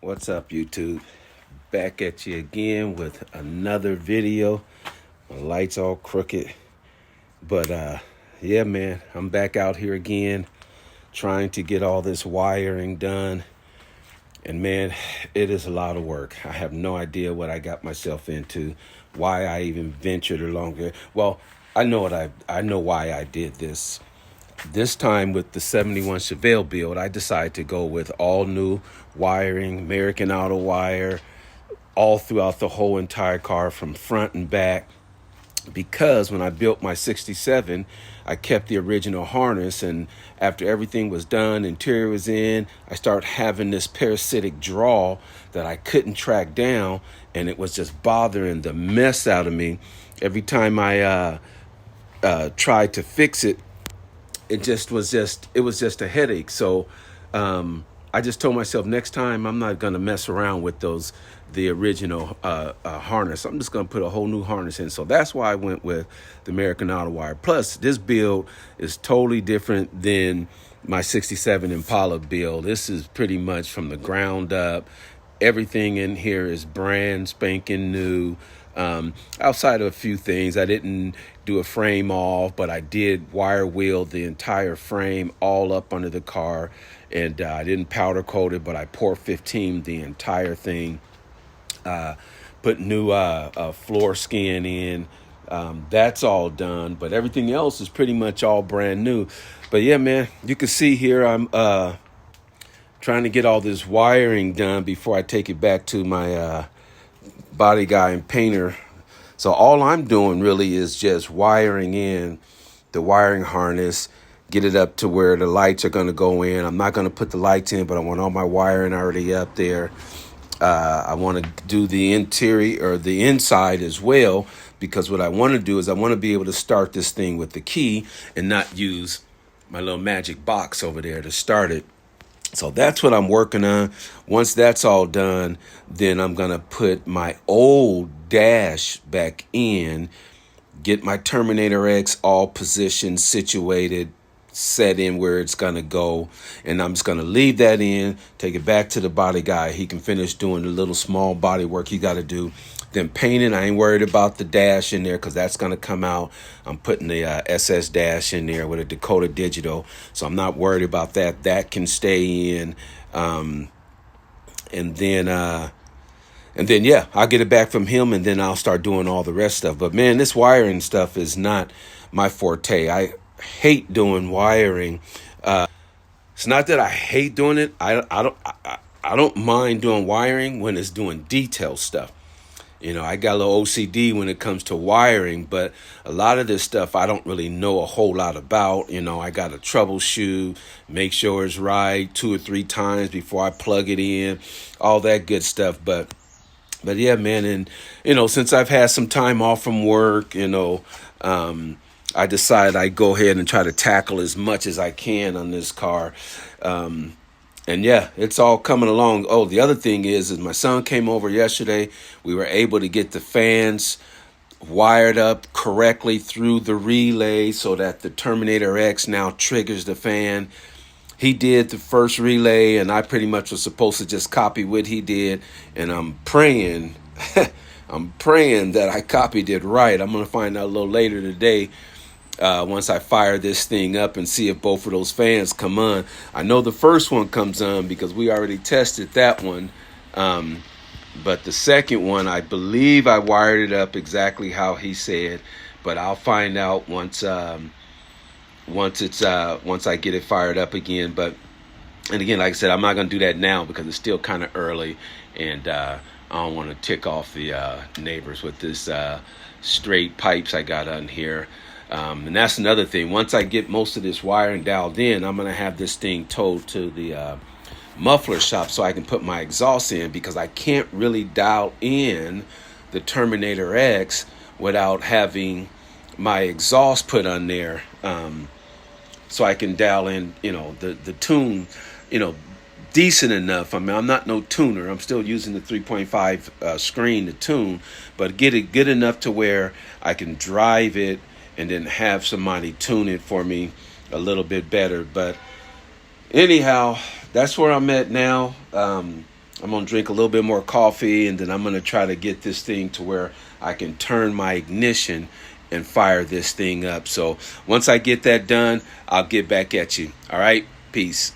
What's up, YouTube? Back at you again with another video. My light's all crooked. But yeah, man, I'm back out here again trying to get all this wiring done. And man, it is a lot of work. I have no idea what I got myself into, why I even ventured along here. Well, I know why I did this. This time with the 71 Chevelle build, I decided to go with all new wiring, American Auto Wire, all throughout the whole entire car from front and back. Because when I built my 67, I kept the original harness, and after everything was done, interior was in, I started having this parasitic draw that I couldn't track down, and it was just bothering the mess out of me. Every time I tried to fix it, it was just a headache. So I just told myself next time I'm not going to mess around with the original harness. I'm just going to put a whole new harness in. So that's why I went with the American Auto Wire. Plus, this build is totally different than my 67 Impala build. This is pretty much from the ground up. Everything in here is brand spanking new. Outside of a few things, I didn't do a frame off, but I did wire wheel the entire frame all up under the car, and I didn't powder coat it, but I pour 15 the entire thing. Put new floor skin in. That's all done, but everything else is pretty much all brand new. But yeah, man, you can see here I'm trying to get all this wiring done before I take it back to my body guy and painter. So all I'm doing really is just wiring in the wiring harness, get it up to where the lights are going to go in. I'm not going to put the lights in, but I want all my wiring already up there. I want to do the interior or the inside as well, because what I want to do is I want to be able to start this thing with the key and not use my little magic box over there to start it. So that's what I'm working on. Once that's all done, then I'm going to put my old dash back in, get my Terminator X all positioned, situated, set in where it's going to go. And I'm just going to leave that in, take it back to the body guy. He can finish doing the little small body work he got to do. Then painting, I ain't worried about the dash in there because that's going to come out. I'm putting the SS dash in there with a Dakota Digital, so I'm not worried about that. That can stay in. And then, yeah, I'll get it back from him, and then I'll start doing all the rest stuff. But man, this wiring stuff is not my forte. I hate doing wiring. It's not that I hate doing it. I don't mind doing wiring when it's doing detail stuff. You know, I got a little OCD when it comes to wiring, but a lot of this stuff I don't really know a whole lot about. You know, I got to troubleshoot, make sure it's right 2 or 3 times before I plug it in, all that good stuff. But yeah, man, and, you know, since I've had some time off from work, you know, I decided I'd go ahead and try to tackle as much as I can on this car. And yeah, it's all coming along. Oh, the other thing is my son came over yesterday. We were able to get the fans wired up correctly through the relay so that the Terminator X now triggers the fan. He did the first relay, and I pretty much was supposed to just copy what he did. And I'm praying, I'm praying that I copied it right. I'm going to find out a little later today. Once I fire this thing up and see if both of those fans come on. I know the first one comes on because we already tested that one. But the second one, I believe I wired it up exactly how he said. But I'll find out once I get it fired up again. And again, like I said, I'm not going to do that now because it's still kind of early. And I don't want to tick off the neighbors with this straight pipes I got on here. And that's another thing. Once I get most of this wiring dialed in, I'm going to have this thing towed to the muffler shop so I can put my exhaust in, because I can't really dial in the Terminator X without having my exhaust put on there, so I can dial in, you know, the tune, you know, decent enough. I mean, I'm not no tuner. I'm still using the 3.5 screen to tune, but get it good enough to where I can drive it and then have somebody tune it for me a little bit better. But anyhow, that's where I'm at now. I'm going to drink a little bit more coffee, and then I'm going to try to get this thing to where I can turn my ignition and fire this thing up. So once I get that done, I'll get back at you. All right. Peace.